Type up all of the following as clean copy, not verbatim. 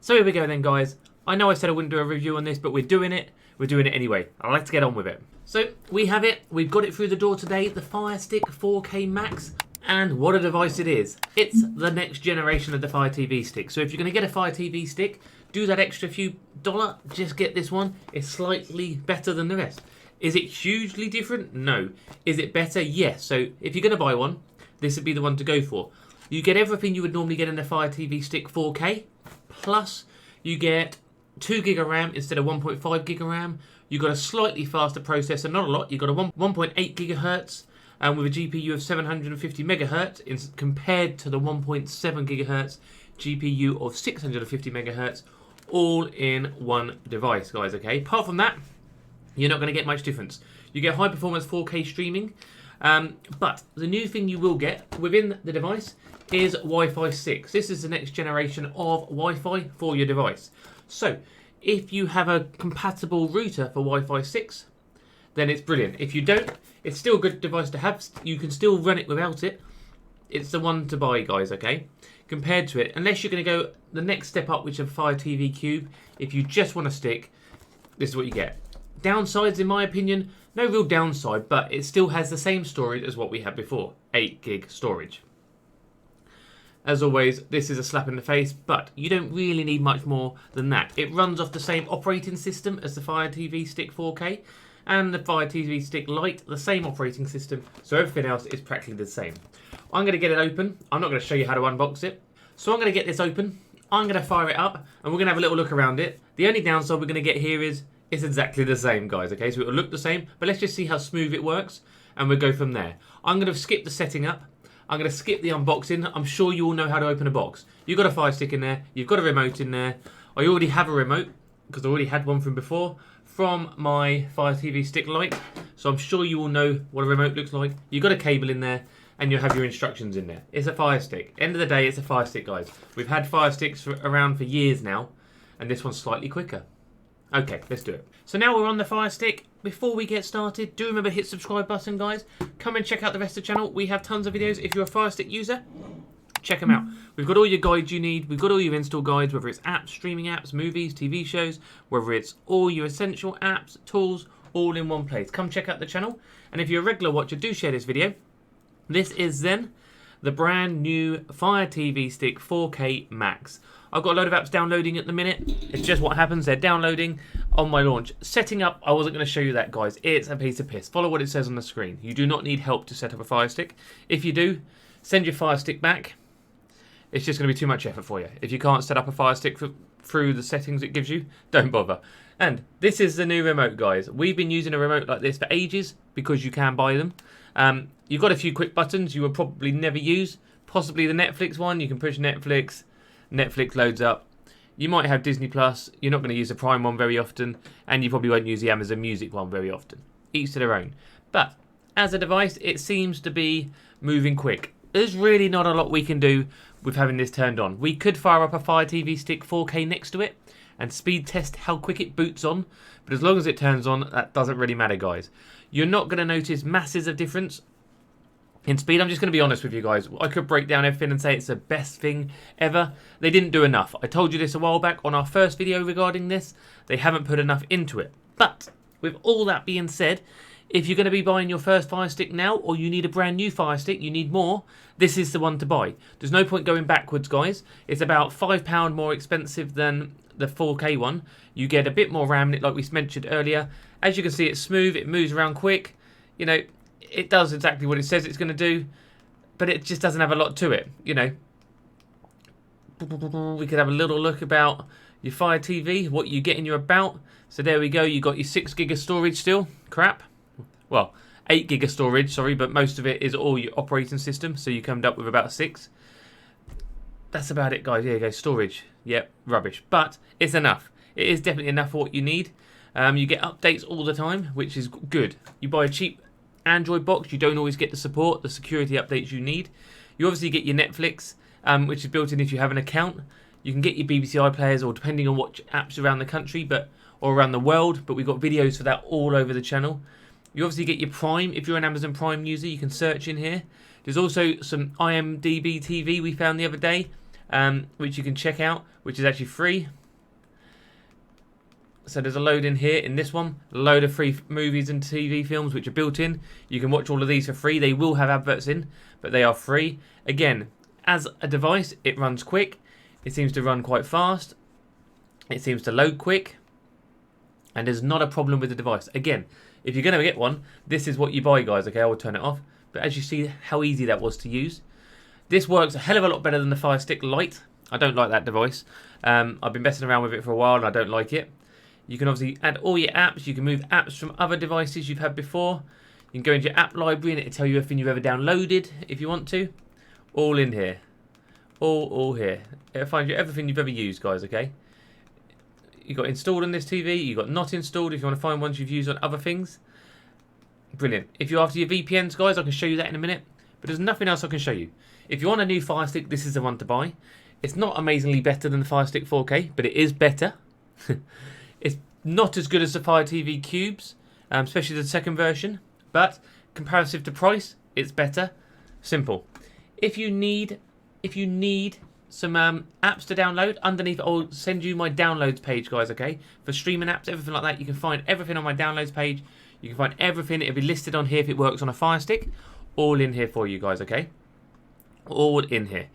So here we go then, guys. I know I said I wouldn't do a review on this, but we're doing it. We're doing it anyway. Let's get on with it. So we have it. We've got it through the door today. The Firestick 4K Max. And what a device it is. It's the next generation of the Fire TV Stick. So if you're going to get a Fire TV Stick, do that extra few $, just get this one. It's slightly better than the rest. Is it hugely different? No. Is it better? Yes. So if you're going to buy one, this would be the one to go for. You get everything you would normally get in a Fire TV Stick 4K. Plus, you get 2 gig of RAM instead of 1.5 gig of RAM. You've got a slightly faster processor, not a lot. You've got a 1.8 gigahertz with a GPU of 750 megahertz compared to the 1.7 gigahertz GPU of 650 megahertz, all in one device, guys. Okay. Apart from that, you're not going to get much difference. You get high performance 4K streaming, but the new thing you will get within the device is Wi-Fi 6. This is the next generation of Wi-Fi for your device. So if you have a compatible router for Wi-Fi 6, then it's brilliant. If you don't, it's still a good device to have. You can still run it without it. It's the one to buy, guys, okay? Compared to it, unless you're going to go the next step up, which is a Fire TV Cube, if you just want a stick, this is what you get. Downsides, in my opinion, no real downside, but it still has the same storage as what we had before, 8 gig storage. As always, this is a slap in the face, but you don't really need much more than that. It runs off the same operating system as the Fire TV Stick 4K and the Fire TV Stick Lite, the same operating system, so everything else is practically the same. I'm going to get it open. I'm not going to show you how to unbox it. So I'm going to get this open. I'm going to fire it up, and we're going to have a little look around it. The only downside we're going to get here is it's exactly the same, guys, okay? So it'll look the same, but let's just see how smooth it works, and we'll go from there. I'm going to skip the setting up. I'm going to skip the unboxing. I'm sure you all know how to open a box. You've got a Fire Stick in there. You've got a remote in there. I already have a remote because I already had one from before from my Fire TV Stick Lite. So I'm sure you all know what a remote looks like. You've got a cable in there and you'll have your instructions in there. It's a Fire Stick. End of the day, it's a Fire Stick, guys. We've had Fire Sticks around for years now, and this one's slightly quicker. Okay, let's do it. So now we're on the Fire Stick. Before we get started, do remember to hit subscribe button, guys. Come and check out the rest of the channel. We have tons of videos. If you're a Fire Stick user, check them out. We've got all your guides you need. We've got all your install guides, whether it's apps, streaming apps, movies, TV shows, whether it's all your essential apps, tools, all in one place. Come check out the channel. And if you're a regular watcher, do share this video. This is then the brand new Fire TV Stick 4K Max. I've got a load of apps downloading at the minute. It's just what happens. They're downloading on my launch. Setting up, I wasn't going to show you that, guys. It's a piece of piss. Follow what it says on the screen. You do not need help to set up a Fire Stick. If you do, send your Fire Stick back. It's just going to be too much effort for you. If you can't set up a Fire Stick through the settings it gives you, don't bother. And this is the new remote, guys. We've been using a remote like this for ages because you can buy them. You've got a few quick buttons you will probably never use. Possibly the Netflix one. You can push Netflix. Netflix loads up. You might have Disney Plus. You're not going to use the Prime one very often, and you probably won't use the Amazon Music one very often. Each to their own. But as a device, it seems to be moving quick. There's really not a lot we can do with having this turned on. We could fire up a Fire TV Stick 4K next to it and speed test how quick it boots on, but as long as it turns on, that doesn't really matter, guys. You're not going to notice masses of difference in speed. I'm just going to be honest with you guys. I could break down everything and say it's the best thing ever. They didn't do enough. I told you this a while back on our first video regarding this. They haven't put enough into it. But with all that being said, if you're going to be buying your first Fire Stick now, or you need a brand new Fire Stick, you need more, this is the one to buy. There's no point going backwards, guys. It's about £5 more expensive than the 4K one. You get a bit more RAM in it, like we mentioned earlier. As you can see, it's smooth. It moves around quick. You know, it does exactly what it says it's going to do, but it just doesn't have a lot to it, you know. We could have a little look about your Fire TV, what you get in your about. So there we go. You got your 6 gig of storage still. Crap. Well, 8 gig of storage, sorry, but most of it is all your operating system, so you come up with about 6. That's about it, guys. Here you go. Storage. Yep, rubbish. But it's enough. It is definitely enough for what you need. You get updates all the time, which is good. You buy a cheap Android box, you don't always get the support, the security updates you need. You obviously get your Netflix, which is built in if you have an account. You can get your BBC iPlayers, or depending on what apps around the country, or around the world, but we've got videos for that all over the channel. You obviously get your Prime. If you're an Amazon Prime user, you can search in here. There's also some IMDb TV we found the other day. which you can check out, which is actually free. So there's a load in here in this one, a load of free movies and TV films which are built in. You can watch all of these for free. They will have adverts in, but they are free. Again, as a device, it runs quick. It seems to run quite fast. It seems to load quick. And there's not a problem with the device. Again, if you're going to get one, this is what you buy, guys. Okay, I will turn it off. But as you see how easy that was to use. This works a hell of a lot better than the Firestick Lite. I don't like that device. I've been messing around with it for a while and I don't like it. You can obviously add all your apps. You can move apps from other devices you've had before. You can go into your app library and it'll tell you everything you've ever downloaded if you want to. All in here. All here. It'll find you everything you've ever used, guys, okay? You've got installed on this TV. You've got not installed if you want to find ones you've used on other things. Brilliant. If you're after your VPNs, guys, I can show you that in a minute. But there's nothing else I can show you. If you want a new Firestick, this is the one to buy. It's not amazingly better than the Firestick 4K, but it is better. It's not as good as the Fire TV Cubes, especially the second version, but comparative to price, it's better. Simple. If you need some apps to download, underneath I'll send you my downloads page, guys, okay? For streaming apps, everything like that, you can find everything on my downloads page. You can find everything. It'll be listed on here if it works on a Firestick. All in here for you guys, okay? All in here.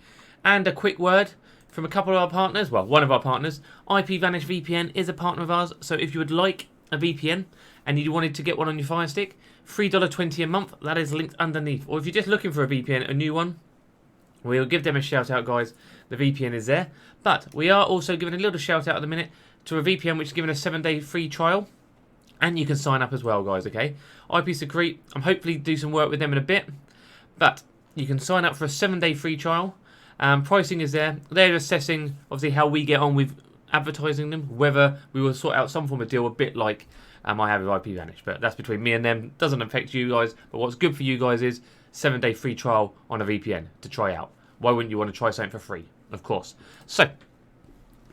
And a quick word from a couple of our partners, well, one of our partners, IPVanish VPN is a partner of ours. So if you would like a VPN and you wanted to get one on your Firestick, $3.20 a month, that is linked underneath. Or if you're just looking for a VPN, a new one, we'll give them a shout out, guys. The VPN is there. But we are also giving a little shout out at the minute to a VPN which is giving a 7-day free trial. And you can sign up as well, guys, okay? IP Secret, I'm hopefully do some work with them in a bit. But you can sign up for a 7-day free trial. Pricing is there. They're assessing, obviously, how we get on with advertising them, whether we will sort out some form of deal a bit like I have with IPVanish. But that's between me and them. Doesn't affect you guys. But what's good for you guys is 7-day free trial on a VPN to try out. Why wouldn't you want to try something for free? Of course. So,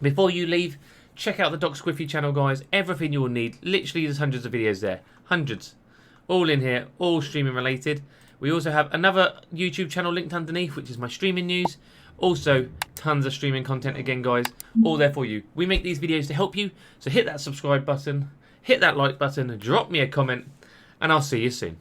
before you leave, check out the Doc Squiffy channel, guys. Everything you will need. Literally, there's hundreds of videos there. Hundreds. All in here. All streaming related. We also have another YouTube channel linked underneath, which is my streaming news. Also, tons of streaming content again, guys. All there for you. We make these videos to help you. So hit that subscribe button. Hit that like button. Drop me a comment. And I'll see you soon.